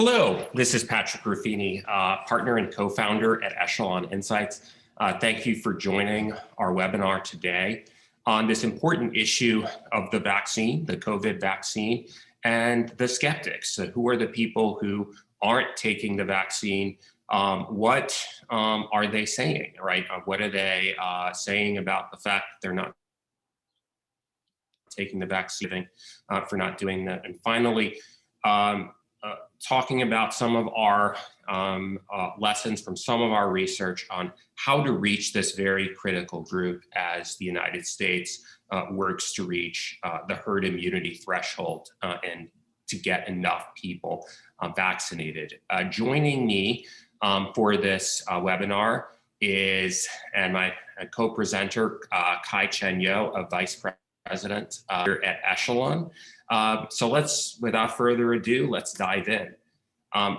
Hello, this is Patrick Ruffini, partner and co-founder at Echelon Insights. Thank you for joining our webinar today on this important issue of the vaccine, the COVID vaccine, and the skeptics. So who are the people who aren't taking the vaccine? What are they saying, right? What are they saying about the fact that they're not taking the vaccine, for not doing that? And finally, talking about some of our lessons from some of our research on how to reach this very critical group as the United States works to reach the herd immunity threshold and to get enough people vaccinated. Joining me for this webinar is, and my co-presenter, Kai-Chen Yeoh, a vice president here at Echelon. So without further ado, let's dive in.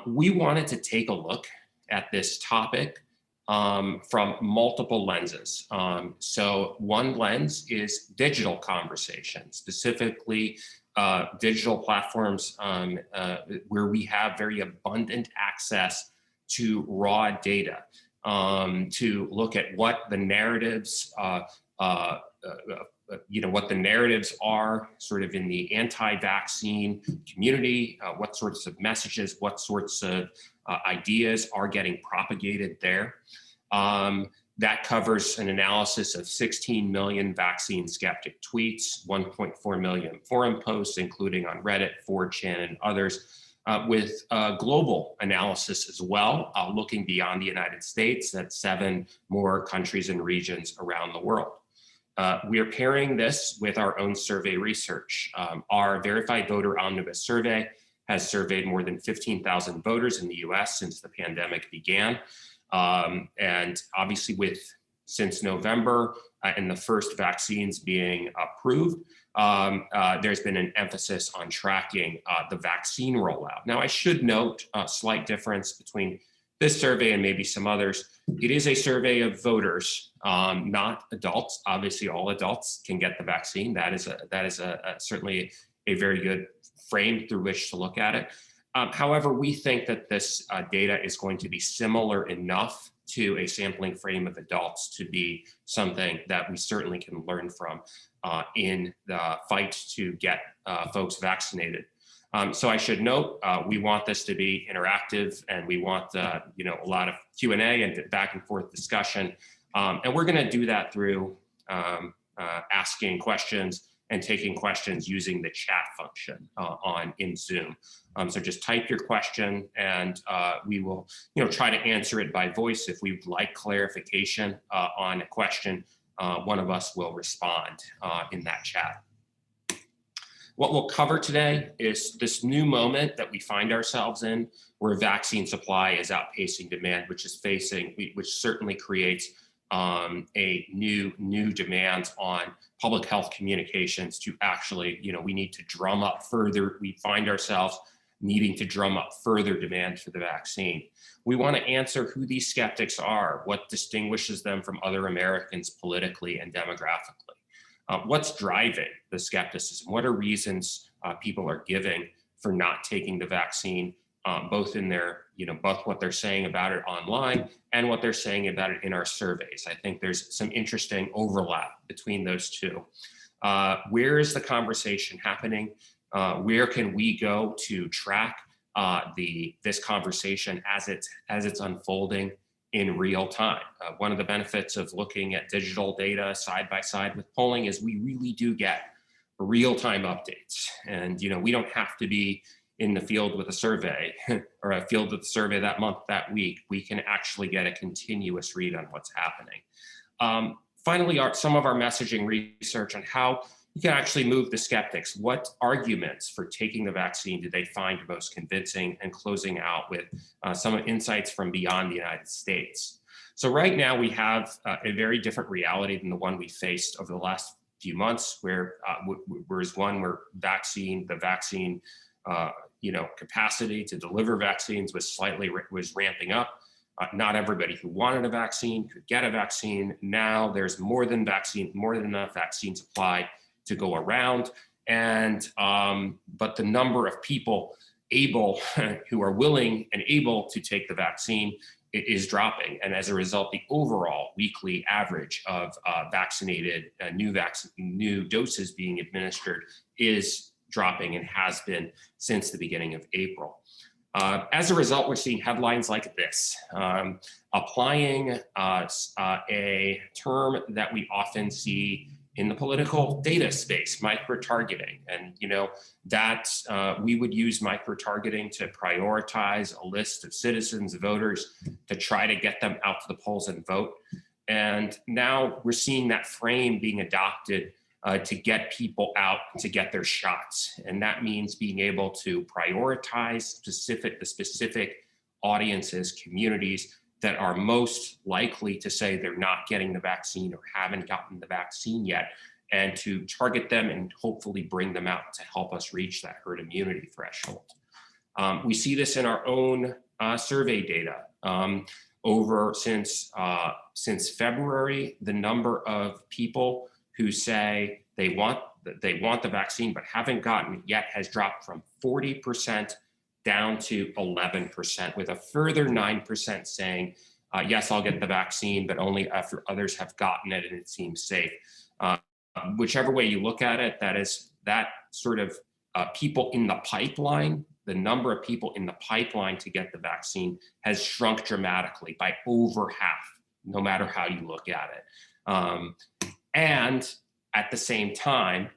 We wanted to take a look at this topic from multiple lenses. So one lens is digital conversation, specifically digital platforms where we have very abundant access to raw data to look at what the narratives what the narratives are sort of in the anti-vaccine community, what sorts of messages, what sorts of ideas are getting propagated there. That covers an analysis of 16 million vaccine skeptic tweets, 1.4 million forum posts, including on Reddit, 4chan, and others, with global analysis as well, looking beyond the United States at 7 more countries and regions around the world. We are pairing this with our own survey research. Our Verified Voter Omnibus survey has surveyed more than 15,000 voters in the US since the pandemic began. And obviously since November and the first vaccines being approved, there's been an emphasis on tracking the vaccine rollout. Now, I should note a slight difference between this survey and maybe some others. It is a survey of voters, not adults. Obviously, all adults can get the vaccine. That is certainly a very good frame through which to look at it. However, we think that this data is going to be similar enough to a sampling frame of adults to be something that we certainly can learn from in the fight to get folks vaccinated. So I should note, we want this to be interactive, and we want a lot of Q&A and back and forth discussion. And we're going to do that through asking questions and taking questions using the chat function in Zoom. So just type your question, and we will try to answer it by voice. If we'd like clarification on a question, one of us will respond in that chat. What we'll cover today is this new moment that we find ourselves in, where vaccine supply is outpacing demand, which certainly creates a new demand on public health communications to actually, we need to drum up further. We find ourselves needing to drum up further demand for the vaccine. We want to answer who these skeptics are, what distinguishes them from other Americans politically and demographically. What's driving the skepticism? What are reasons people are giving for not taking the vaccine, both in their, both what they're saying about it online and what they're saying about it in our surveys? I think there's some interesting overlap between those two. Where is the conversation happening? Where can we go to track this conversation as it's unfolding in real time? One of the benefits of looking at digital data side by side with polling is we really do get real-time updates. And we don't have to be in the field with a survey or a field with a survey that month, that week. We can actually get a continuous read on what's happening. Finally, some of our messaging research on how you can actually move the skeptics. What arguments for taking the vaccine do they find most convincing, and closing out with some insights from beyond the United States. So right now we have a very different reality than the one we faced over the last few months, where the vaccine capacity to deliver vaccines was ramping up. Not everybody who wanted a vaccine could get a vaccine. Now there's more than enough vaccine supply to go around, and but the number of people able, who are willing and able to take the vaccine is dropping. And as a result, the overall weekly average of vaccinated new doses being administered is dropping and has been since the beginning of April. As a result, we're seeing headlines like this, applying a term that we often see in the political data space, micro-targeting. And that we would use micro-targeting to prioritize a list of citizens, voters, to try to get them out to the polls and vote. And now we're seeing that frame being adopted to get people out to get their shots. And that means being able to prioritize the specific audiences, communities that are most likely to say they're not getting the vaccine or haven't gotten the vaccine yet, and to target them and hopefully bring them out to help us reach that herd immunity threshold. We see this in our own survey data. Since February, the number of people who say they want the vaccine but haven't gotten it yet has dropped from 40% down to 11%, with a further 9% saying, yes, I'll get the vaccine, but only after others have gotten it and it seems safe. Whichever way you look at it, that sort of people in the pipeline, the number of people in the pipeline to get the vaccine has shrunk dramatically by over half, no matter how you look at it. And at the same time,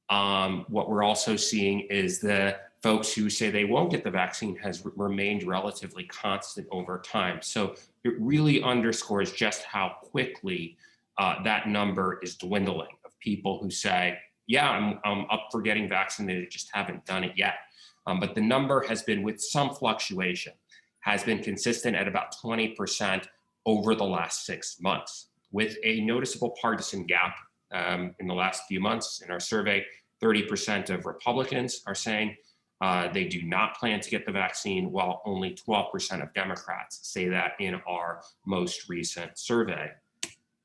what we're also seeing is the folks who say they won't get the vaccine has remained relatively constant over time. So it really underscores just how quickly that number is dwindling of people who say, yeah, I'm up for getting vaccinated, just haven't done it yet. But the number has been, with some fluctuation, has been consistent at about 20% over the last 6 months, with a noticeable partisan gap. In the last few months in our survey, 30% of Republicans are saying they do not plan to get the vaccine, while only 12% of Democrats say that in our most recent survey.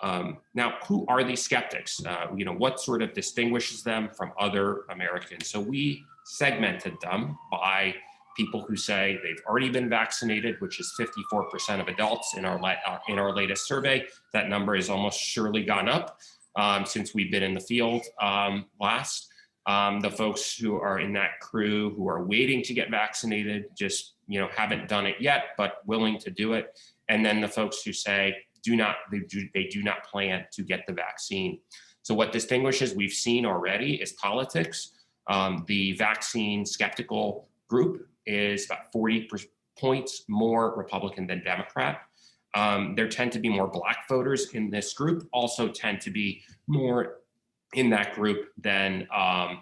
Now, who are these skeptics? What sort of distinguishes them from other Americans? So we segmented them by people who say they've already been vaccinated, which is 54% of adults in our latest survey. That number has almost surely gone up since we've been in the field last. The folks who are in that crew who are waiting to get vaccinated, just haven't done it yet, but willing to do it. And then the folks who say they do not plan to get the vaccine. So what distinguishes, we've seen already, is politics. The vaccine skeptical group is about 40 points more Republican than Democrat. There tend to be more Black voters in this group, also tend to be more in that group than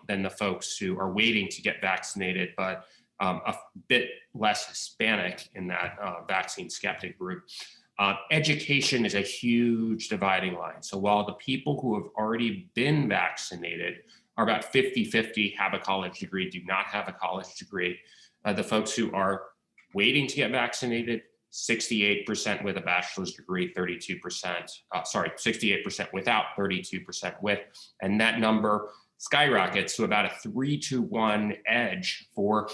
the folks who are waiting to get vaccinated, but a bit less Hispanic in that vaccine skeptic group. Education is a huge dividing line. So while the people who have already been vaccinated are about 50-50, have a college degree, do not have a college degree, the folks who are waiting to get vaccinated, 68% with a bachelor's degree, 68% without, 32% with, and that number skyrockets to about a 3-to-1 edge for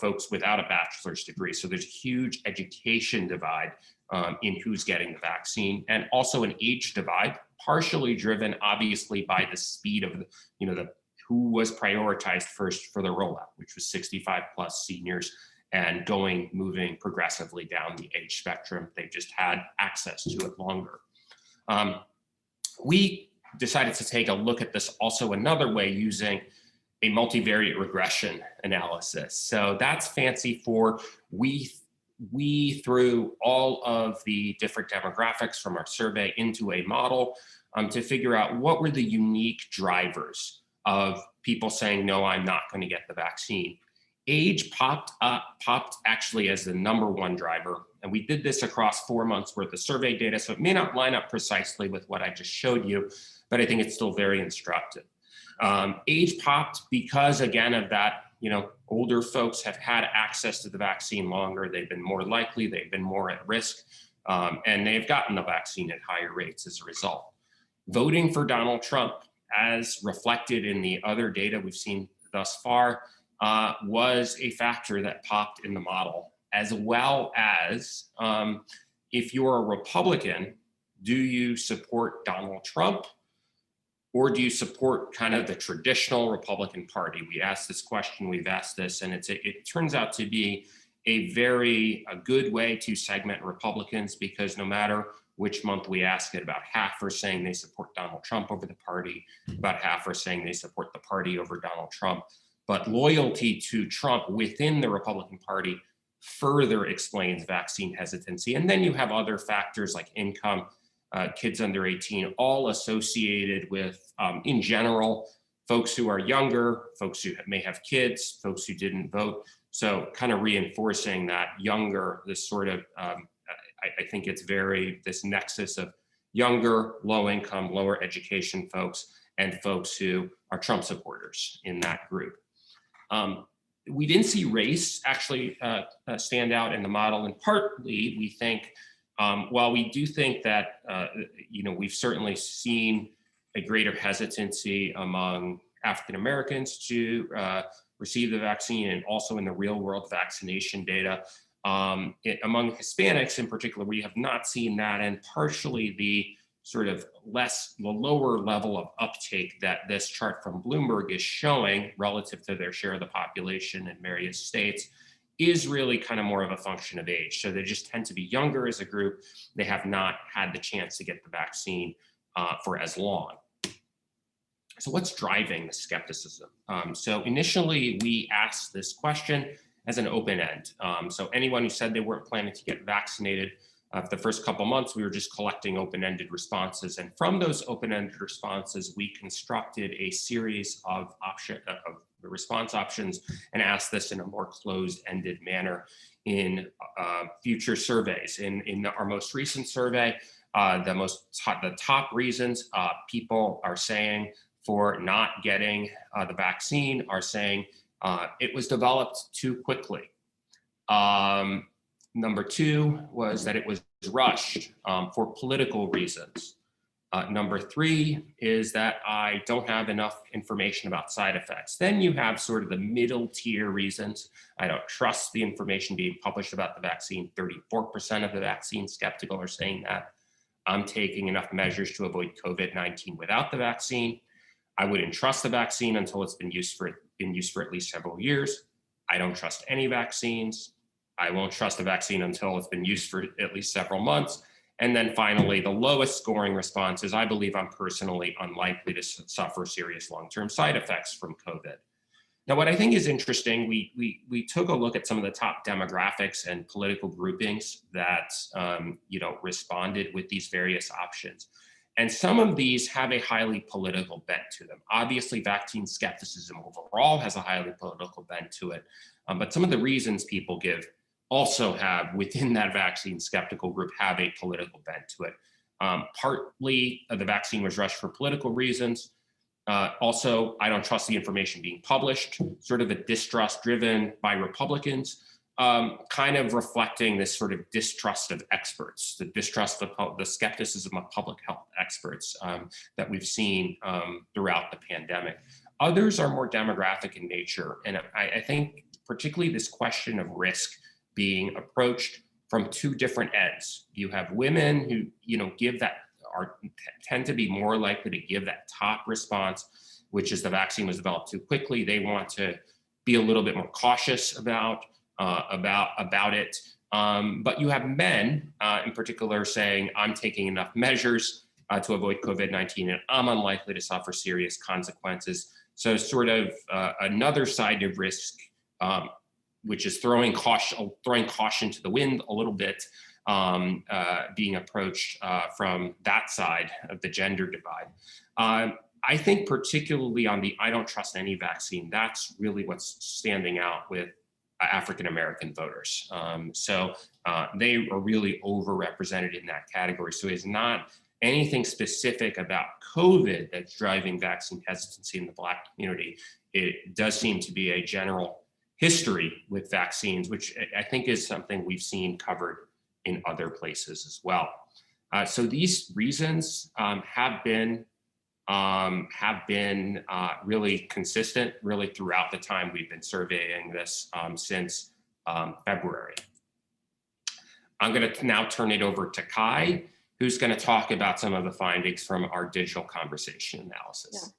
folks without a bachelor's degree. So there's a huge education divide in who's getting the vaccine, and also an age divide, partially driven obviously by the speed of who was prioritized first for the rollout, which was 65 plus seniors, and moving progressively down the age spectrum. They've just had access to it longer. We decided to take a look at this also another way, using a multivariate regression analysis. So that's fancy for we threw all of the different demographics from our survey into a model to figure out what were the unique drivers of people saying, no, I'm not going to get the vaccine. Age popped actually as the #1 driver. And we did this across 4 months worth of survey data. So it may not line up precisely with what I just showed you, but I think it's still very instructive. Age popped because, again, of that, older folks have had access to the vaccine longer. They've been more likely, they've been more at risk, and they've gotten the vaccine at higher rates as a result. Voting for Donald Trump, as reflected in the other data we've seen thus far, was a factor that popped in the model, as well as if you're a Republican, do you support Donald Trump or do you support kind of the traditional Republican Party? We asked this question, we've asked this, and it turns out to be a good way to segment Republicans, because no matter which month we ask it, about half are saying they support Donald Trump over the party, about half are saying they support the party over Donald Trump. But loyalty to Trump within the Republican Party further explains vaccine hesitancy. And then you have other factors like income, kids under 18, all associated with, in general, folks who are younger, folks who may have kids, folks who didn't vote. So kind of reinforcing that younger, this sort of, I think it's this nexus of younger, low income, lower education folks and folks who are Trump supporters in that group. We didn't see race actually stand out in the model, and partly we think, while we do think that, we've certainly seen a greater hesitancy among African Americans to receive the vaccine, and also in the real world vaccination data. Among Hispanics in particular, we have not seen that, and partially the sort of the lower level of uptake that this chart from Bloomberg is showing relative to their share of the population in various states is really kind of more of a function of age. So they just tend to be younger as a group. They have not had the chance to get the vaccine for as long. So what's driving the skepticism? So initially we asked this question as an open end. So anyone who said they weren't planning to get vaccinated, for the first couple months, we were just collecting open-ended responses. And from those open-ended responses, we constructed a series of response options and asked this in a more closed-ended manner in future surveys. In our most recent survey, the top reasons people are saying for not getting the vaccine are saying it was developed too quickly. Number two was that it was rushed for political reasons. Number three is that I don't have enough information about side effects. Then you have sort of the middle tier reasons. I don't trust the information being published about the vaccine. 34% of the vaccine skeptical are saying that. I'm taking enough measures to avoid COVID-19 without the vaccine. I wouldn't trust the vaccine until it's been used for at least several years. I don't trust any vaccines. I won't trust the vaccine until it's been used for at least several months. And then finally, the lowest scoring response is I believe I'm personally unlikely to suffer serious long-term side effects from COVID. Now, what I think is interesting, we took a look at some of the top demographics and political groupings that responded with these various options. And some of these have a highly political bent to them. Obviously, vaccine skepticism overall has a highly political bent to it. But some of the reasons people give also have, within that vaccine skeptical group, have a political bent to it. Partly, the vaccine was rushed for political reasons. Also, I don't trust the information being published, sort of a distrust driven by Republicans, kind of reflecting this sort of distrust of experts, the distrust of the skepticism of public health experts that we've seen throughout the pandemic. Others are more demographic in nature. And I think particularly this question of risk being approached from two different ends. You have women who, tend to be more likely to give that top response, which is the vaccine was developed too quickly. They want to be a little bit more cautious about it. But you have men in particular saying, I'm taking enough measures to avoid COVID-19 and I'm unlikely to suffer serious consequences. So sort of another side of risk, which is throwing caution to the wind a little bit, being approached from that side of the gender divide. I think particularly on the I don't trust any vaccine, that's really what's standing out with African-American voters. So they are really overrepresented in that category. So it's not anything specific about COVID that's driving vaccine hesitancy in the Black community. It does seem to be a general history with vaccines, which I think is something we've seen covered in other places as well. So these reasons have been have been really consistent, really throughout the time we've been surveying this since February. I'm going to now turn it over to Kai, who's going to talk about some of the findings from our digital conversation analysis. Yeah.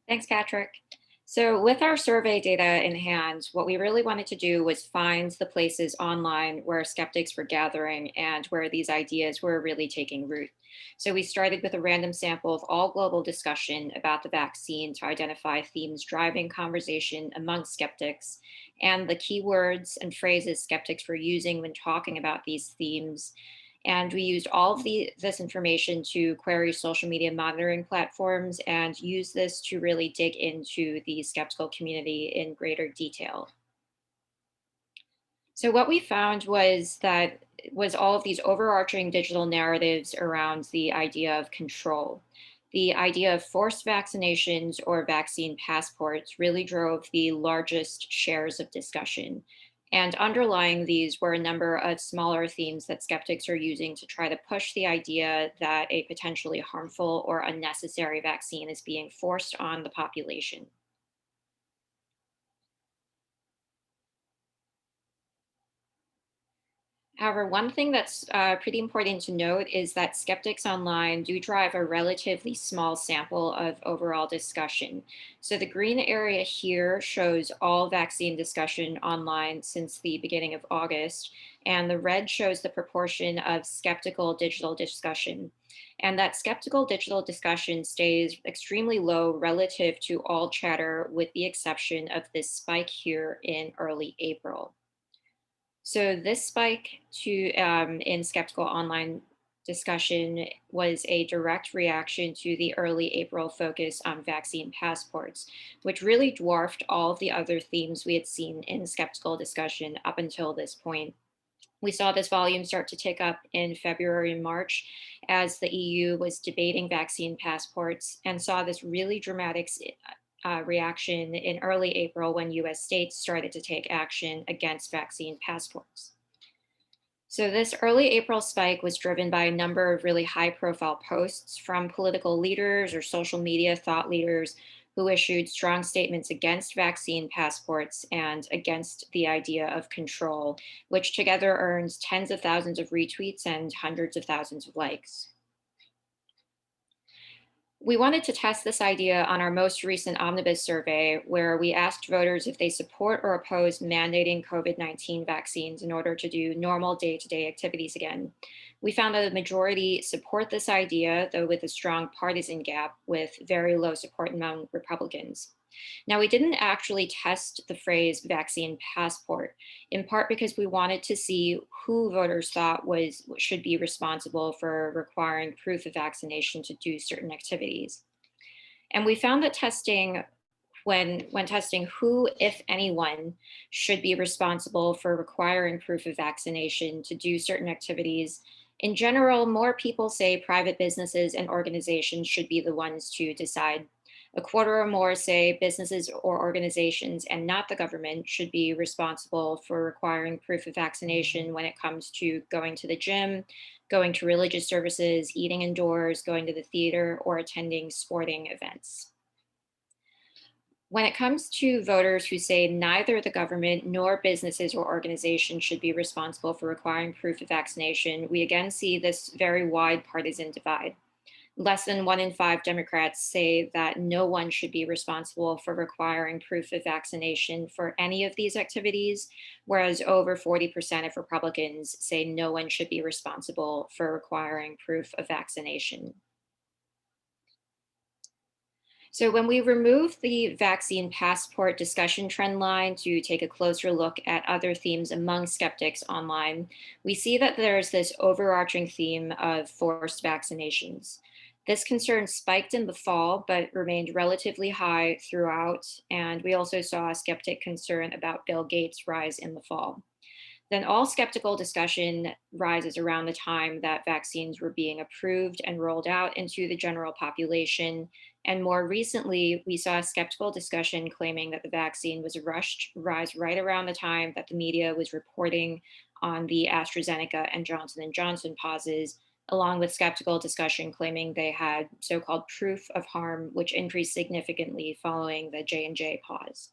Thanks, Patrick. So with our survey data in hand, what we really wanted to do was find the places online where skeptics were gathering and where these ideas were really taking root. So we started with a random sample of all global discussion about the vaccine to identify themes driving conversation among skeptics and the keywords and phrases skeptics were using when talking about these themes. And we used all of this information to query social media monitoring platforms and use this to really dig into the skeptical community in greater detail. So what we found was that was all of these overarching digital narratives around the idea of control. The idea of forced vaccinations or vaccine passports really drove the largest shares of discussion. And underlying these were a number of smaller themes that skeptics are using to try to push the idea that a potentially harmful or unnecessary vaccine is being forced on the population. However, one thing that's pretty important to note is that skeptics online do drive a relatively small sample of overall discussion. So the green area here shows all vaccine discussion online since the beginning of August, and the red shows the proportion of skeptical digital discussion. And that skeptical digital discussion stays extremely low relative to all chatter, with the exception of this spike here in early April. So this spike in skeptical online discussion was a direct reaction to the early April focus on vaccine passports, which really dwarfed all of the other themes we had seen in skeptical discussion up until this point. We saw this volume start to tick up in February and March as the EU was debating vaccine passports and saw this really dramatic reaction in early April when US states started to take action against vaccine passports. So, this early April spike was driven by a number of really high profile posts from political leaders or social media thought leaders who issued strong statements against vaccine passports and against the idea of control, which together earned tens of thousands of retweets and hundreds of thousands of likes. We wanted to test this idea on our most recent omnibus survey, where we asked voters if they support or oppose mandating COVID-19 vaccines in order to do normal day to day activities again. We found that a majority support this idea, though with a strong partisan gap, with very low support among Republicans. Now, we didn't actually test the phrase vaccine passport, in part because we wanted to see who voters thought should be responsible for requiring proof of vaccination to do certain activities. And we found that testing when testing who, if anyone, should be responsible for requiring proof of vaccination to do certain activities, in general, more people say private businesses and organizations should be the ones to decide. A quarter or more say businesses or organizations and not the government should be responsible for requiring proof of vaccination when it comes to going to the gym, going to religious services, eating indoors, going to the theater, or attending sporting events. When it comes to voters who say neither the government nor businesses or organizations should be responsible for requiring proof of vaccination, we again see this very wide partisan divide. Less than 1 in 5 Democrats say that no one should be responsible for requiring proof of vaccination for any of these activities, whereas over 40% of Republicans say no one should be responsible for requiring proof of vaccination. So when we remove the vaccine passport discussion trend line to take a closer look at other themes among skeptics online, we see that there's this overarching theme of forced vaccinations. This concern spiked in the fall, but remained relatively high throughout. And we also saw a skeptic concern about Bill Gates' rise in the fall. Then all skeptical discussion rises around the time that vaccines were being approved and rolled out into the general population. And more recently, we saw a skeptical discussion claiming that the vaccine was rushed rise right around the time that the media was reporting on the AstraZeneca and Johnson & Johnson pauses, along with skeptical discussion claiming they had so-called proof of harm, which increased significantly following the J&J pause.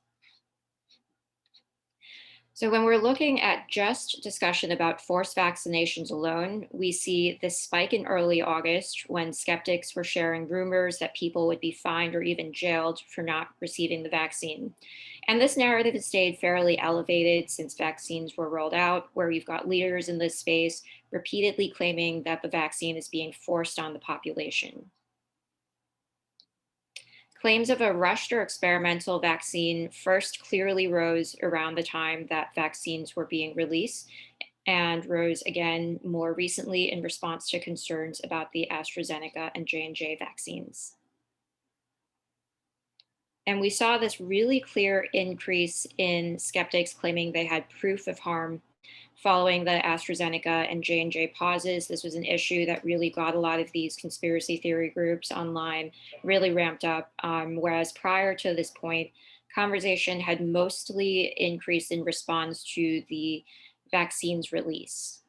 So when we're looking at just discussion about forced vaccinations alone, we see this spike in early August when skeptics were sharing rumors that people would be fined or even jailed for not receiving the vaccine. And this narrative has stayed fairly elevated since vaccines were rolled out, where you've got leaders in this space repeatedly claiming that the vaccine is being forced on the population. Claims of a rushed or experimental vaccine first clearly rose around the time that vaccines were being released and rose again more recently in response to concerns about the AstraZeneca and J&J vaccines. And we saw this really clear increase in skeptics claiming they had proof of harm following the AstraZeneca and J&J pauses. This was an issue that really got a lot of these conspiracy theory groups online really ramped up. Whereas prior to this point, conversation had mostly increased in response to the vaccine's release.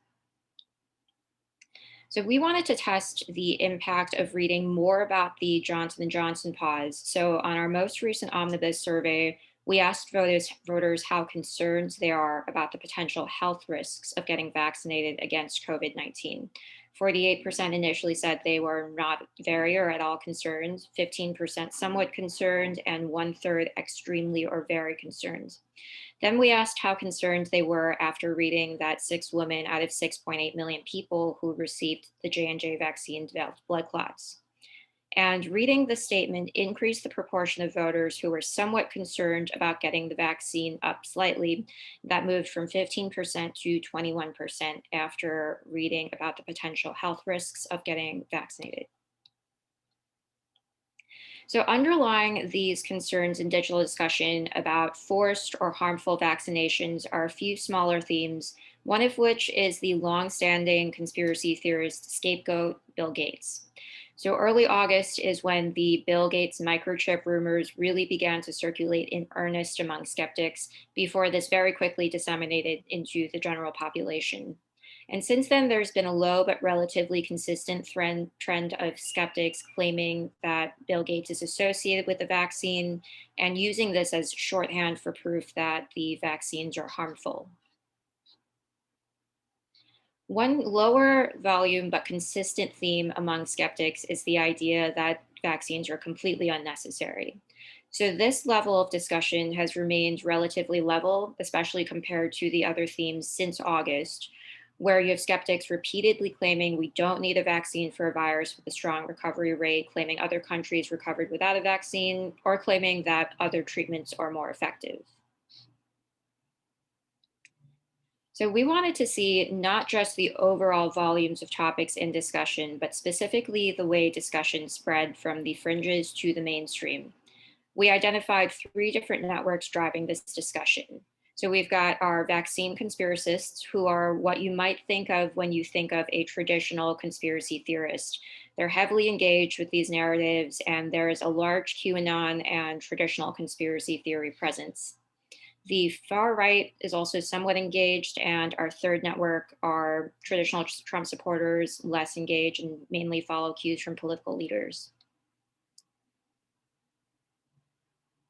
So we wanted to test the impact of reading more about the Johnson & Johnson pause. So on our most recent omnibus survey, we asked voters how concerned they are about the potential health risks of getting vaccinated against COVID-19. 48% initially said they were not very or at all concerned, 15% somewhat concerned, and 1/3 extremely or very concerned. Then we asked how concerned they were after reading that 6 women out of 6.8 million people who received the J&J vaccine developed blood clots. And reading the statement increased the proportion of voters who were somewhat concerned about getting the vaccine up slightly. That moved from 15% to 21% after reading about the potential health risks of getting vaccinated. So underlying these concerns in digital discussion about forced or harmful vaccinations are a few smaller themes, one of which is the longstanding conspiracy theorist scapegoat, Bill Gates. So early August is when the Bill Gates microchip rumors really began to circulate in earnest among skeptics before this very quickly disseminated into the general population. And since then, there's been a low but relatively consistent trend of skeptics claiming that Bill Gates is associated with the vaccine and using this as shorthand for proof that the vaccines are harmful. One lower volume but consistent theme among skeptics is the idea that vaccines are completely unnecessary. So this level of discussion has remained relatively level, especially compared to the other themes since August, where you have skeptics repeatedly claiming we don't need a vaccine for a virus with a strong recovery rate, claiming other countries recovered without a vaccine, or claiming that other treatments are more effective. So we wanted to see not just the overall volumes of topics in discussion, but specifically the way discussion spread from the fringes to the mainstream. We identified 3 different networks driving this discussion. So we've got our vaccine conspiracists, who are what you might think of when you think of a traditional conspiracy theorist. They're heavily engaged with these narratives, and there is a large QAnon and traditional conspiracy theory presence. The far right is also somewhat engaged, and our third network are traditional Trump supporters, less engaged and mainly follow cues from political leaders.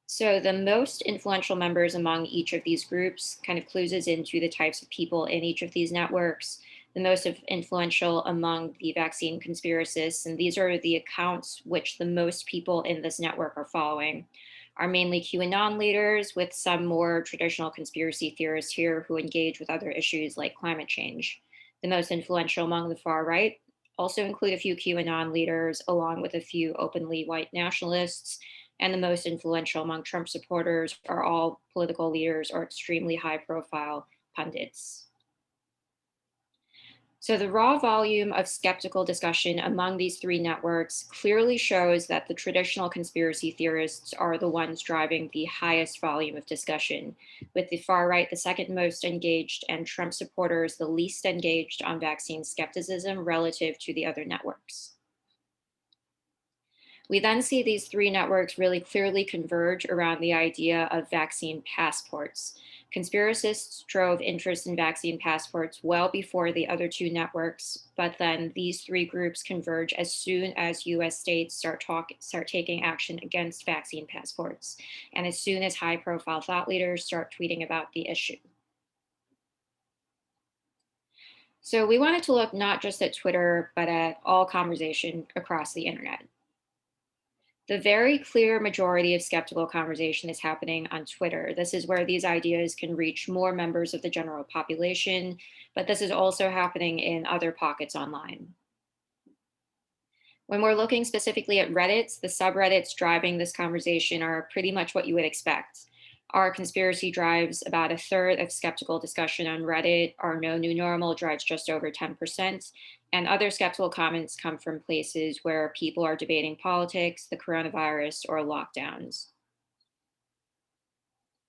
So the most influential members among each of these groups kind of clues us into the types of people in each of these networks. The most influential among the vaccine conspiracists, and these are the accounts which the most people in this network are following, are mainly QAnon leaders, with some more traditional conspiracy theorists here who engage with other issues like climate change. The most influential among the far right also include a few QAnon leaders, along with a few openly white nationalists. And the most influential among Trump supporters are all political leaders or extremely high profile pundits. So the raw volume of skeptical discussion among these 3 networks clearly shows that the traditional conspiracy theorists are the ones driving the highest volume of discussion, with the far right the second most engaged and Trump supporters the least engaged on vaccine skepticism relative to the other networks. We then see these three networks really clearly converge around the idea of vaccine passports. Conspiracists drove interest in vaccine passports well before the other two networks, but then these three groups converge as soon as US states start taking action against vaccine passports, and as soon as high-profile thought leaders start tweeting about the issue. So we wanted to look not just at Twitter, but at all conversation across the internet. The very clear majority of skeptical conversation is happening on Twitter. This is where these ideas can reach more members of the general population, but this is also happening in other pockets online. When we're looking specifically at Reddit, the subreddits driving this conversation are pretty much what you would expect. Our conspiracy drives about a third of skeptical discussion on Reddit. Our no new normal drives just over 10%. And other skeptical comments come from places where people are debating politics, the coronavirus, or lockdowns.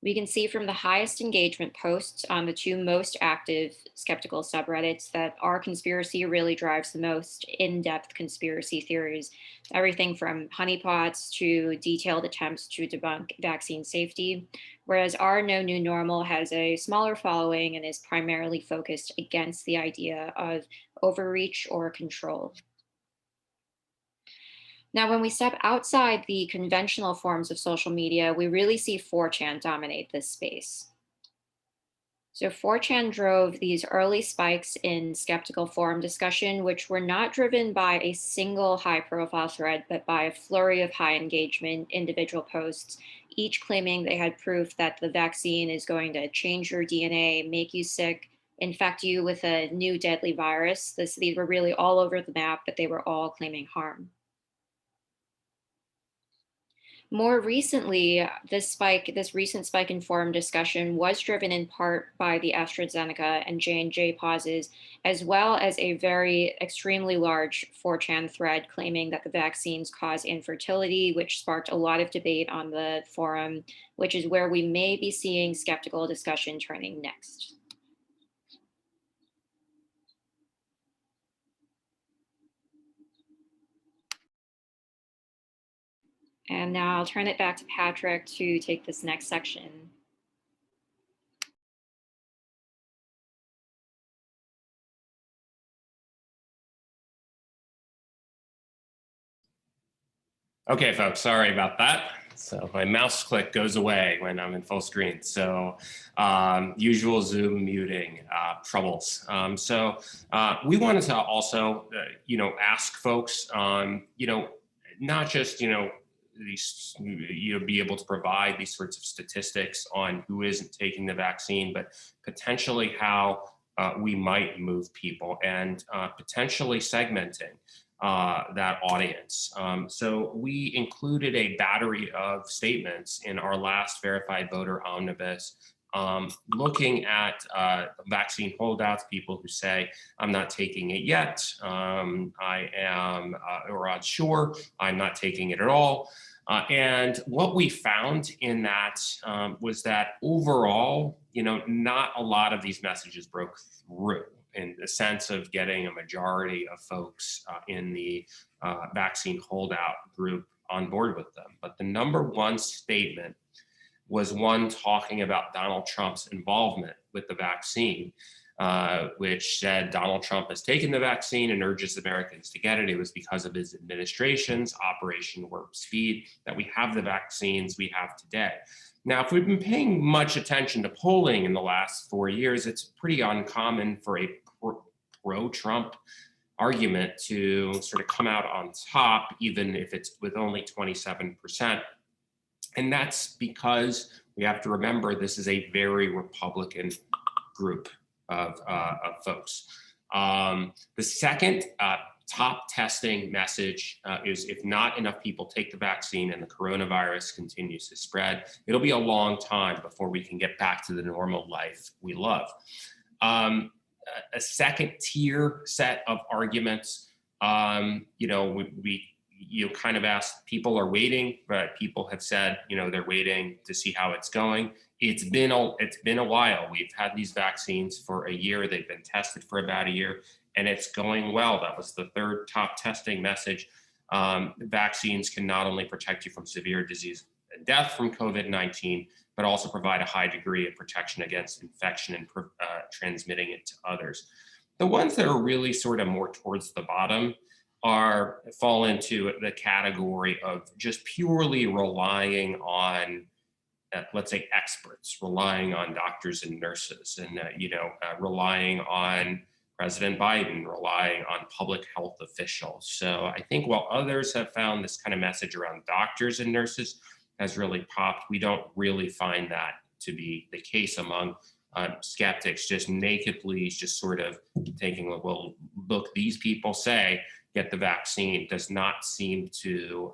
We can see from the highest engagement posts on the two most active skeptical subreddits that our conspiracy really drives the most in-depth conspiracy theories, everything from honeypots to detailed attempts to debunk vaccine safety, whereas our no new normal has a smaller following and is primarily focused against the idea of overreach or control. Now, when we step outside the conventional forms of social media, we really see 4chan dominate this space. So 4chan drove these early spikes in skeptical forum discussion, which were not driven by a single high profile thread, but by a flurry of high engagement individual posts, each claiming they had proof that the vaccine is going to change your DNA, make you sick, infect you with a new deadly virus. These were really all over the map, but they were all claiming harm. More recently, this recent spike in forum discussion was driven in part by the AstraZeneca and J&J pauses, as well as a very extremely large 4chan thread claiming that the vaccines cause infertility, which sparked a lot of debate on the forum, which is where we may be seeing skeptical discussion turning next. And now I'll turn it back to Patrick to take this next section. Okay, folks, sorry about that. So my mouse click goes away when I'm in full screen. So usual Zoom muting troubles. We wanted to also, ask folks, not just, these, be able to provide these sorts of statistics on who isn't taking the vaccine, but potentially how we might move people and potentially segmenting that audience. So we included a battery of statements in our last verified voter omnibus, looking at vaccine holdouts, people who say, I'm not taking it yet, I am or unsure, I'm not taking it at all. And what we found in that was that overall, not a lot of these messages broke through in the sense of getting a majority of folks in the vaccine holdout group on board with them. But the number one statement was one talking about Donald Trump's involvement with the vaccine, which said Donald Trump has taken the vaccine and urges Americans to get it. It was because of his administration's Operation Warp Speed that we have the vaccines we have today. Now, if we've been paying much attention to polling in the last 4 years, it's pretty uncommon for a pro-Trump argument to sort of come out on top, even if it's with only 27%. And that's because we have to remember this is a very Republican group of folks. The second top testing message is if not enough people take the vaccine and the coronavirus continues to spread, it'll be a long time before we can get back to the normal life we love. A second tier set of arguments, you kind of asked, people are waiting, but people have said, they're waiting to see how it's going. It's been a while. We've had these vaccines for a year. They've been tested for about a year, and it's going well. That was the third top testing message. Vaccines can not only protect you from severe disease and death from COVID-19, but also provide a high degree of protection against infection and transmitting it to others. The ones that are really sort of more towards the bottom fall into the category of just purely relying on, let's say, experts, relying on doctors and nurses, and relying on President Biden, relying on public health officials. So I think while others have found this kind of message around doctors and nurses has really popped, we don't really find that to be the case among skeptics. Just nakedly, just sort of taking, well, look, these people say get the vaccine, does not seem to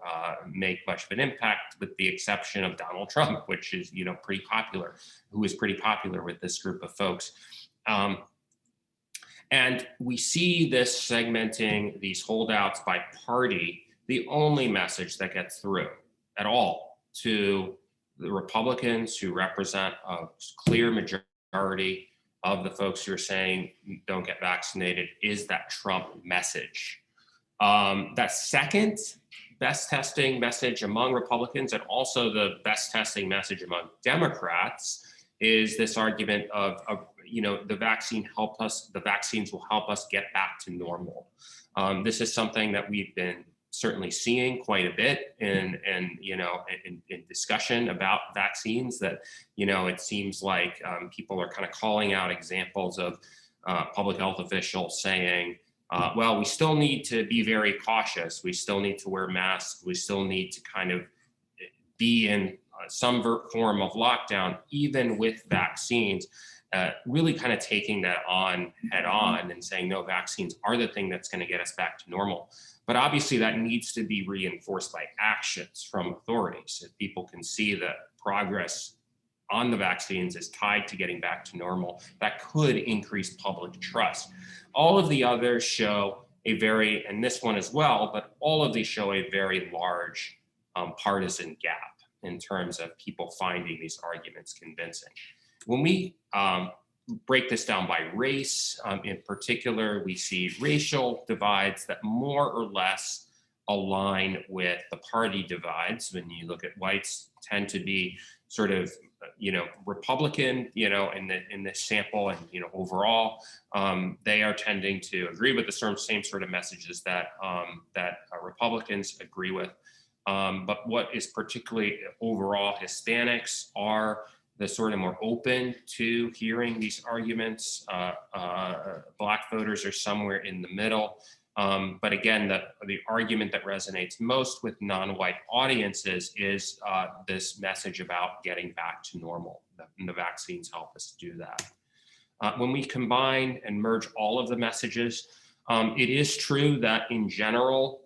make much of an impact, with the exception of Donald Trump, which is pretty popular, who is pretty popular with this group of folks. And we see this segmenting these holdouts by party. The only message that gets through at all to the Republicans, who represent a clear majority of the folks who are saying don't get vaccinated, is that Trump message. That second best testing message among Republicans, and also the best testing message among Democrats, is this argument of the vaccines will help us get back to normal. This is something that we've been certainly seeing quite a bit in discussion about vaccines, that it seems like people are kind of calling out examples of public health officials saying, well, we still need to be very cautious, we still need to wear masks, we still need to kind of be in some form of lockdown, even with vaccines. Really kind of taking that on head on and saying, no, vaccines are the thing that's going to get us back to normal. But obviously that needs to be reinforced by actions from authorities. If people can see that progress on the vaccines is tied to getting back to normal, that could increase public trust. All of the others show and this one as well, but all of these show a very large partisan gap in terms of people finding these arguments convincing. When we break this down by race, in particular, we see racial divides that more or less align with the party divides. When you look at whites, tend to be sort of Republican, in this sample, and overall, they are tending to agree with the same sort of messages that Republicans agree with. But what is particularly overall, Hispanics are the sort of more open to hearing these arguments. Black voters are somewhere in the middle. But again, the argument that resonates most with non-white audiences is this message about getting back to normal, and the vaccines help us do that. When we combine and merge all of the messages, it is true that in general,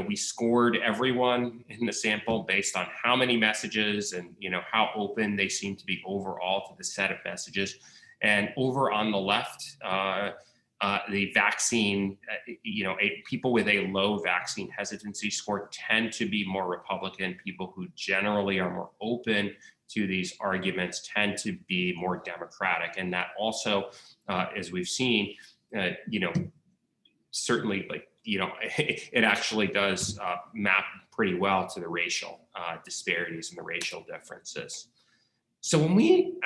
we scored everyone in the sample based on how many messages and how open they seem to be overall to the set of messages. And over on the left, the vaccine, people with a low vaccine hesitancy score tend to be more Republican. People who generally are more open to these arguments tend to be more Democratic. And that also, as we've seen, certainly, it actually does map pretty well to the racial disparities and the racial differences. So when we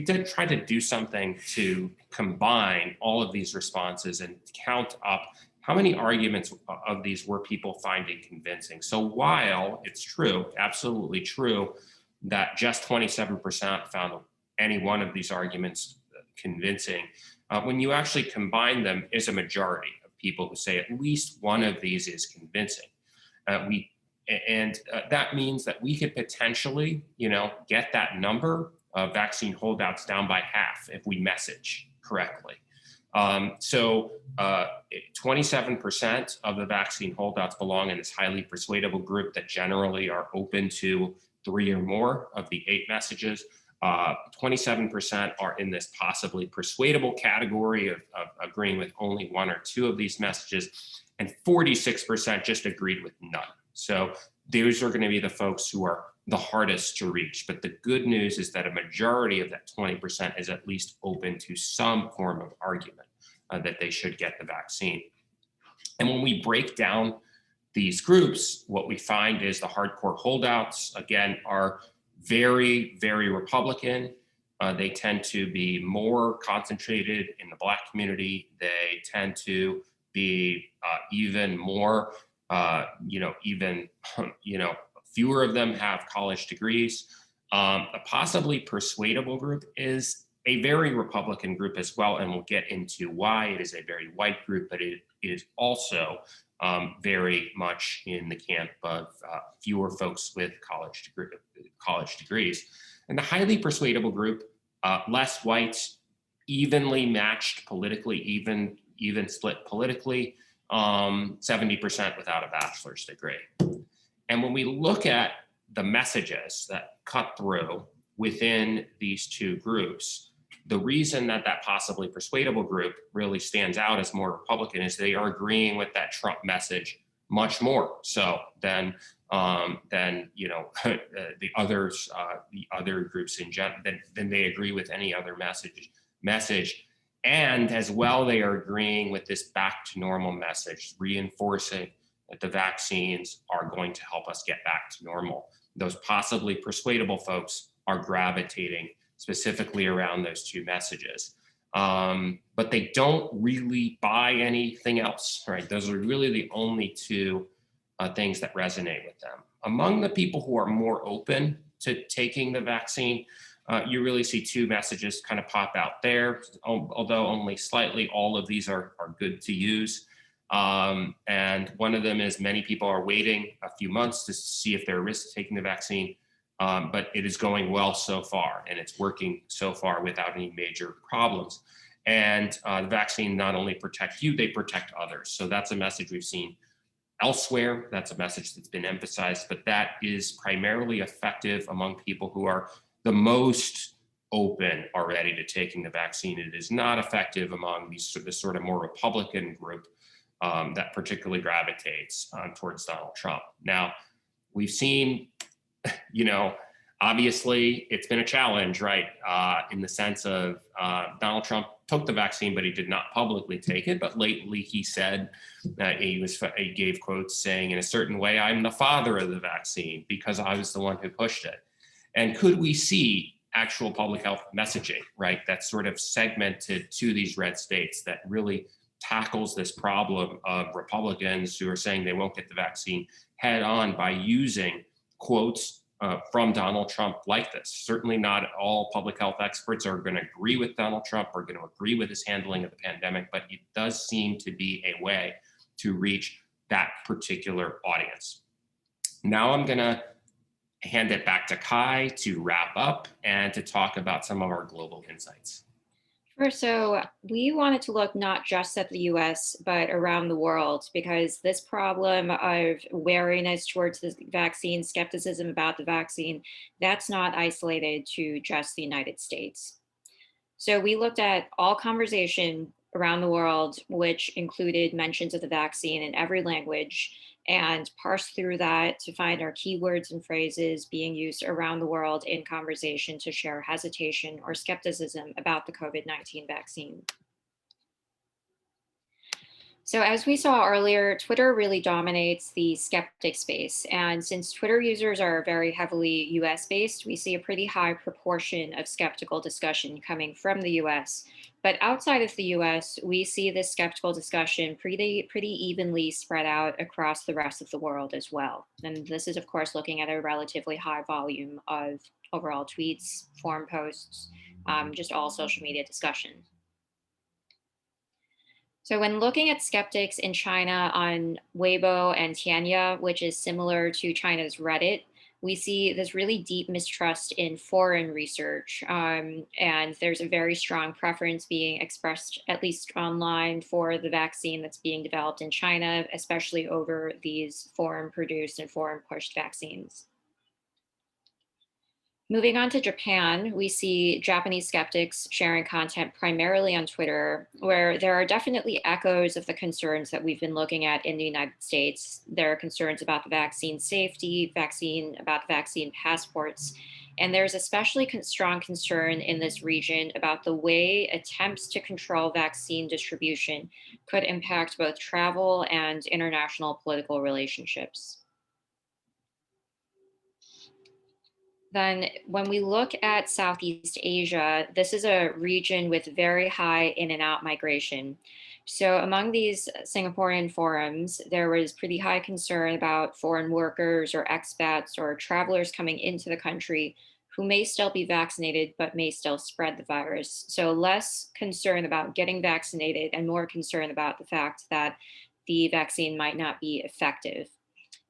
did try to do something to combine all of these responses and count up how many arguments of these were people finding convincing. So while it's true, absolutely true, that just 27% found any one of these arguments convincing, when you actually combine them, is a majority of people who say at least one of these is convincing. That means that we could potentially, get that number of vaccine holdouts down by half if we message correctly. 27% of the vaccine holdouts belong in this highly persuadable group that generally are open to 3 or more of the 8 messages. 27% are in this possibly persuadable category of agreeing with only 1 or 2 of these messages, and 46% just agreed with none. So those are going to be the folks who are the hardest to reach. But the good news is that a majority of that 20% is at least open to some form of argument that they should get the vaccine. And when we break down these groups, what we find is the hardcore holdouts, again, are very, very Republican. They tend to be more concentrated in the Black community. They tend to be even more, even, fewer of them have college degrees. A possibly persuadable group is a very Republican group as well, and we'll get into why. It is a very white group, but it is also very much in the camp of fewer folks with college degrees. And the highly persuadable group, less white, evenly matched politically, even split politically, 70% without a bachelor's degree. And when we look at the messages that cut through within these two groups, the reason that possibly persuadable group really stands out as more Republican is they are agreeing with that Trump message much more so than the others, the other groups in general, than they agree with any other message. And as well, they are agreeing with this back to normal message, reinforcing that the vaccines are going to help us get back to normal. Those possibly persuadable folks are gravitating specifically around those two messages. But they don't really buy anything else, right? Those are really the only two things that resonate with them. Among the people who are more open to taking the vaccine, you really see two messages kind of pop out there, although only slightly. All of these are good to use. And one of them is many people are waiting a few months to see if there are risks to taking the vaccine, but it is going well so far, and it's working so far without any major problems. And the vaccine not only protect you, they protect others. So that's a message we've seen elsewhere. That's a message that's been emphasized, but that is primarily effective among people who are the most open already to taking the vaccine. It is not effective among this sort of more Republican group that particularly gravitates towards Donald Trump. Now, we've seen, obviously it's been a challenge, right? In the sense of Donald Trump took the vaccine, but he did not publicly take it. But lately he said that he gave quotes saying, in a certain way, I'm the father of the vaccine because I was the one who pushed it. And could we see actual public health messaging, right? That's sort of segmented to these red states that really tackles this problem of Republicans who are saying they won't get the vaccine head on by using quotes from Donald Trump like this. Certainly not all public health experts are going to agree with Donald Trump or going to agree with his handling of the pandemic, but it does seem to be a way to reach that particular audience. Now I'm going to hand it back to Kai to wrap up and to talk about some of our global insights. Sure. So we wanted to look not just at the US, but around the world, because this problem of wariness towards the vaccine, skepticism about the vaccine, that's not isolated to just the United States. So we looked at all conversation around the world, which included mentions of the vaccine in every language, and parsed through that to find our keywords and phrases being used around the world in conversation to share hesitation or skepticism about the COVID-19 vaccine. So as we saw earlier, Twitter really dominates the skeptic space. And since Twitter users are very heavily US based, we see a pretty high proportion of skeptical discussion coming from the US. But outside of the US, we see this skeptical discussion pretty evenly spread out across the rest of the world as well. And this is, of course, looking at a relatively high volume of overall tweets, forum posts, just all social media discussion. So when looking at skeptics in China on Weibo and Tianya, which is similar to China's Reddit, we see this really deep mistrust in foreign research. And there's a very strong preference being expressed, at least online, for the vaccine that's being developed in China, especially over these foreign produced and foreign pushed vaccines. Moving on to Japan, we see Japanese skeptics sharing content primarily on Twitter, where there are definitely echoes of the concerns that we've been looking at in the United States. There are concerns about the vaccine safety, about vaccine passports, And there's especially strong concern in this region about the way attempts to control vaccine distribution could impact both travel and international political relationships. Then, when we look at Southeast Asia, this is a region with very high in and out migration. So, among these Singaporean forums, there was pretty high concern about foreign workers or expats or travelers coming into the country who may still be vaccinated but may still spread the virus. So, less concern about getting vaccinated and more concern about the fact that the vaccine might not be effective.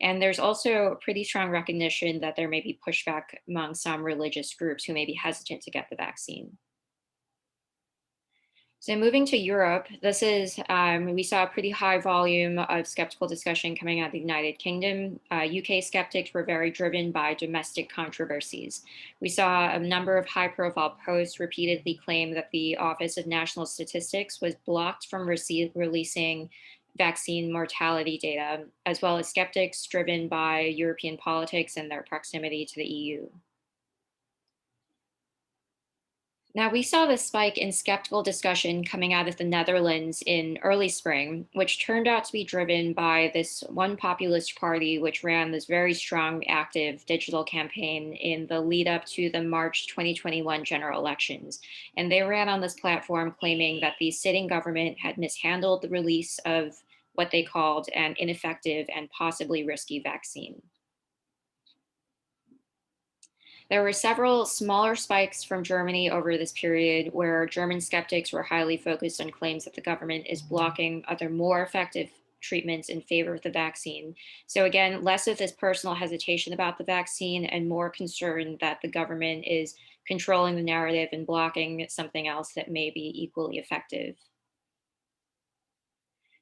And there's also a pretty strong recognition that there may be pushback among some religious groups who may be hesitant to get the vaccine. So moving to Europe, we saw a pretty high volume of skeptical discussion coming out of the United Kingdom. UK skeptics were very driven by domestic controversies. We saw a number of high-profile posts repeatedly claim that the Office of National Statistics was blocked from releasing vaccine mortality data, as well as skeptics driven by European politics and their proximity to the EU. Now, we saw this spike in skeptical discussion coming out of the Netherlands in early spring, which turned out to be driven by this one populist party, which ran this very strong, active digital campaign in the lead up to the March 2021 general elections. And they ran on this platform claiming that the sitting government had mishandled the release of what they called an ineffective and possibly risky vaccine. There were several smaller spikes from Germany over this period where German skeptics were highly focused on claims that the government is blocking other more effective treatments in favor of the vaccine. So, again, less of this personal hesitation about the vaccine and more concern that the government is controlling the narrative and blocking something else that may be equally effective.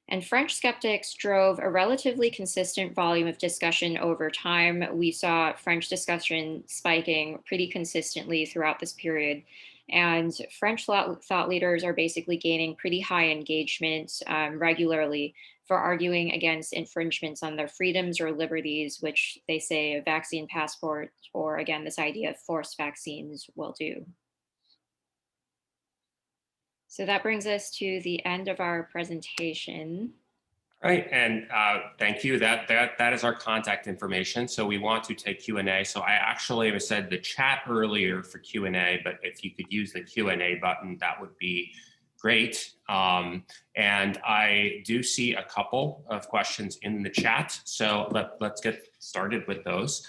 And French skeptics drove a relatively consistent volume of discussion over time. We saw French discussion spiking pretty consistently throughout this period. And French thought leaders are basically gaining pretty high engagement regularly for arguing against infringements on their freedoms or liberties, which they say a vaccine passport or, again, this idea of forced vaccines will do. So that brings us to the end of our presentation. Right, and thank you. That is our contact information. So we want to take Q&A. So I actually said the chat earlier for Q&A, but if you could use the Q&A button, that would be great. And I do see a couple of questions in the chat. So let's get started with those.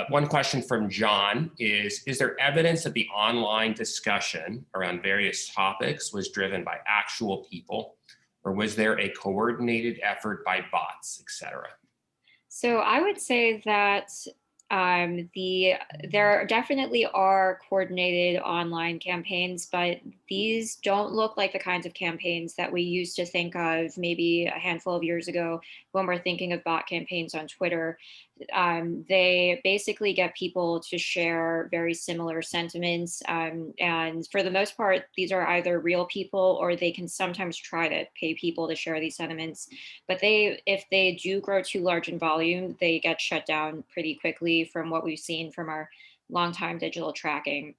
One question from John is there evidence that the online discussion around various topics was driven by actual people, or was there a coordinated effort by bots, et cetera? So I would say that there definitely are coordinated online campaigns, but these don't look like the kinds of campaigns that we used to think of maybe a handful of years ago when we're thinking of bot campaigns on Twitter. They basically get people to share very similar sentiments. And for the most part, these are either real people or they can sometimes try to pay people to share these sentiments. But if they do grow too large in volume, they get shut down pretty quickly from what we've seen from our longtime digital tracking.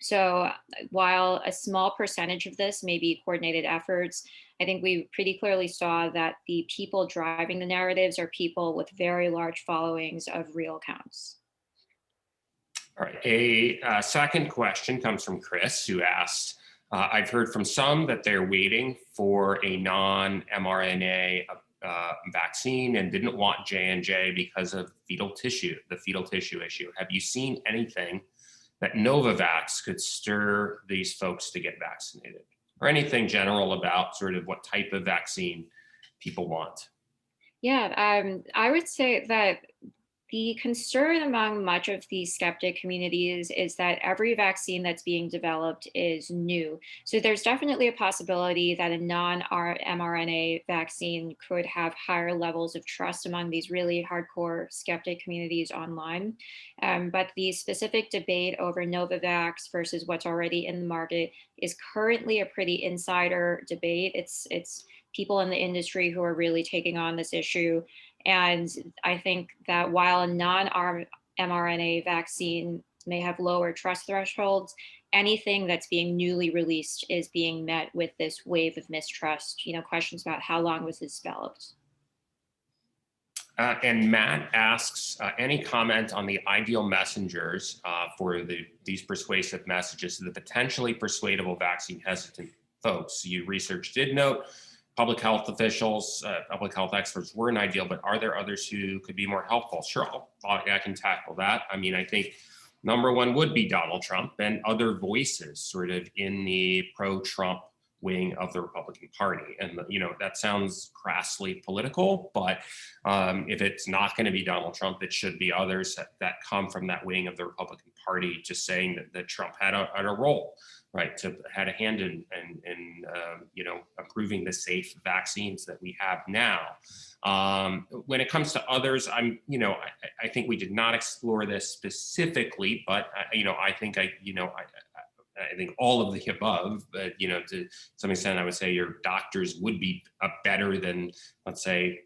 So while a small percentage of this may be coordinated efforts, I think we pretty clearly saw that the people driving the narratives are people with very large followings of real accounts. All right, a second question comes from Chris, who asked, I've heard from some that they're waiting for a non-mRNA vaccine and didn't want J&J because of the fetal tissue issue. Have you seen anything that Novavax could stir these folks to get vaccinated, or anything general about sort of what type of vaccine people want? Yeah, I would say that the concern among much of the skeptic communities is that every vaccine that's being developed is new. So there's definitely a possibility that a non-mRNA vaccine could have higher levels of trust among these really hardcore skeptic communities online. But the specific debate over Novavax versus what's already in the market is currently a pretty insider debate. It's people in the industry who are really taking on this issue. And I think that while a mRNA vaccine may have lower trust thresholds. Anything that's being newly released is being met with this wave of mistrust, questions about how long was this developed. And Matt asks, any comment on the ideal messengers for these persuasive messages to the potentially persuadable vaccine hesitant folks? Your research did note public health officials, public health experts weren't ideal, but are there others who could be more helpful? Sure, I can tackle that. I mean, I think number one would be Donald Trump and other voices sort of in the pro-Trump wing of the Republican Party. And, that sounds crassly political, but if it's not going to be Donald Trump, it should be others that come from that wing of the Republican Party, just saying that Trump had a role, right, had a hand in approving the safe vaccines that we have now. When it comes to others, I think we did not explore this specifically, but I think all of the above, but to some extent, I would say your doctors would be better than, let's say,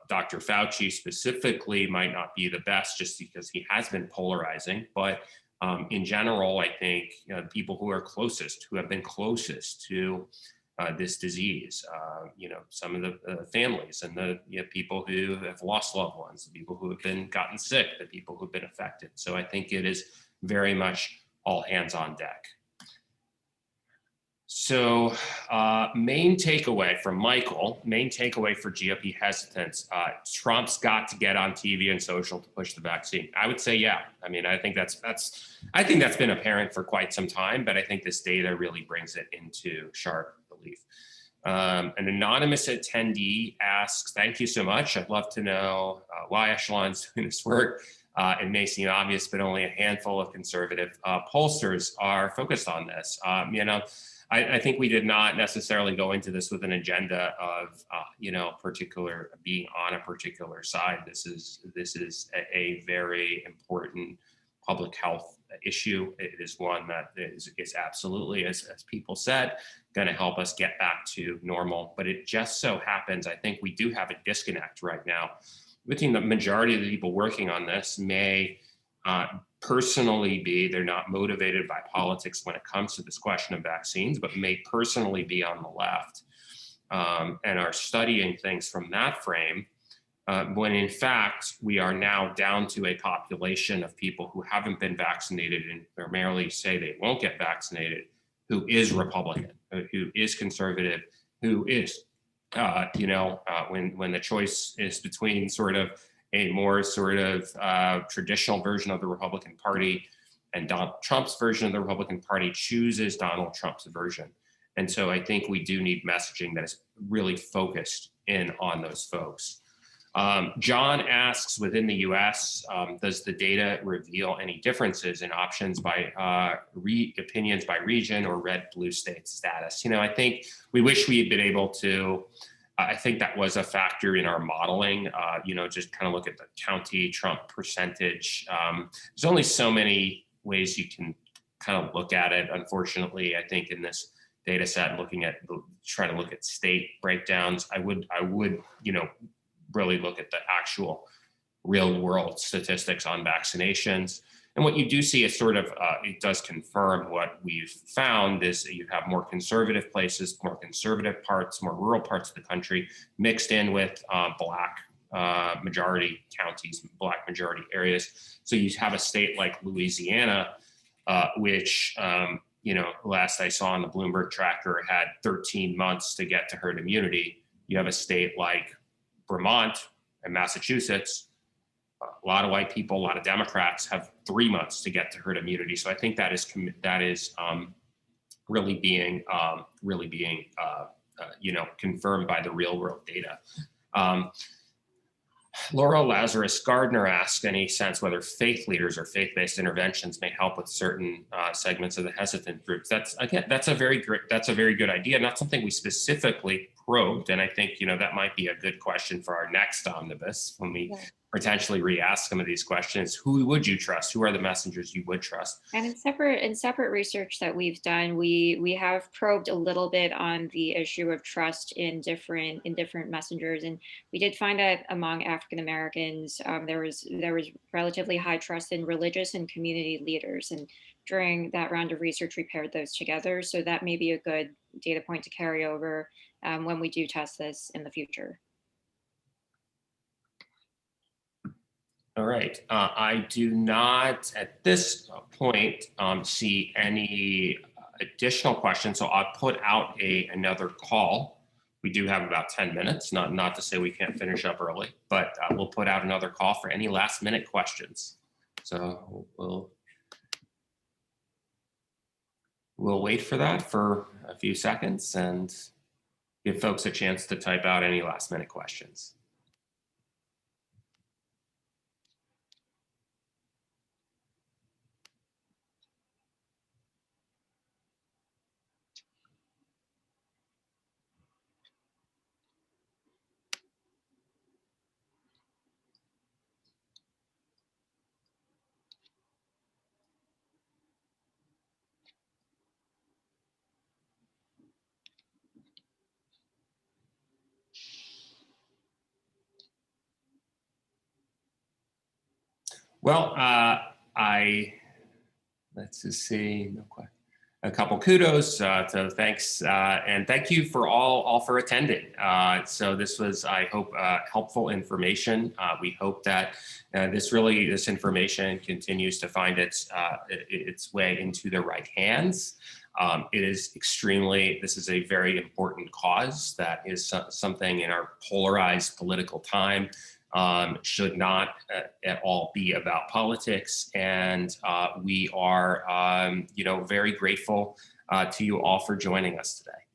Dr. Fauci specifically might not be the best just because he has been polarizing. But in general, I think people who are closest, who have been closest to this disease, some of the families and the people who have lost loved ones, the people who have gotten sick, the people who have been affected. So I think it is very much all hands on deck. So main takeaway from Michael, main takeaway for GOP hesitants, Trump's got to get on TV and social to push the vaccine. I would say, yeah. I mean, I think that's been apparent for quite some time, but I think this data really brings it into sharp relief. An anonymous attendee asks, thank you so much. I'd love to know why Echelon's doing this work. It may seem obvious, but only a handful of conservative pollsters are focused on this. I think we did not necessarily go into this with an agenda of, being on a particular side. This is a very important public health issue. It is one that is absolutely, as people said, going to help us get back to normal. But it just so happens, I think we do have a disconnect right now. I think the majority of the people working on this may personally they're not motivated by politics when it comes to this question of vaccines, but may personally be on the left and are studying things from that frame, when in fact, we are now down to a population of people who haven't been vaccinated and primarily say they won't get vaccinated, who is Republican, who is conservative, who is when the choice is between sort of a more sort of traditional version of the Republican Party and Donald Trump's version of the Republican Party, chooses Donald Trump's version. And so I think we do need messaging that is really focused in on those folks. John asks, within the US, does the data reveal any differences in options by opinions by region or red blue state status? I think we wish we had been able to, I think that was a factor in our modeling, just kind of look at the county Trump percentage. There's only so many ways you can kind of look at it. Unfortunately, I think in this data set, trying to look at state breakdowns, I would, really look at the actual real world statistics on vaccinations. And what you do see is sort of, it does confirm what we've found is that you have more conservative places, more conservative parts, more rural parts of the country mixed in with Black majority counties, Black majority areas. So you have a state like Louisiana, which, last I saw on the Bloomberg tracker, had 13 months to get to herd immunity. You have a state like Vermont and Massachusetts, a lot of white people, a lot of Democrats have 3 months to get to herd immunity. So I think that is really being confirmed by the real world data. Laura Lazarus Gardner asks, any sense whether faith leaders or faith-based interventions may help with certain segments of the hesitant groups? That's a very good idea. Not something we specifically probed, and I think, that might be a good question for our next omnibus when we potentially re-ask some of these questions. Who would you trust? Who are the messengers you would trust? And in separate research that we've done, we have probed a little bit on the issue of trust in different messengers, and we did find that among African Americans, there was relatively high trust in religious and community leaders. And during that round of research, we paired those together. So that may be a good data point to carry over when we do test this in the future. All right. I do not, at this point, see any additional questions, so I'll put out another call. We do have about 10 minutes, not to say we can't finish up early, but we'll put out another call for any last-minute questions. So we'll wait for that for a few seconds and give folks a chance to type out any last-minute questions. Well, let's just see, a couple kudos, so thanks, and thank you for all for attending. So this was, I hope, helpful information. We hope that this information continues to find its way into the right hands. This is a very important cause that is something in our polarized political time should not at all be about politics. And we are, very grateful to you all for joining us today.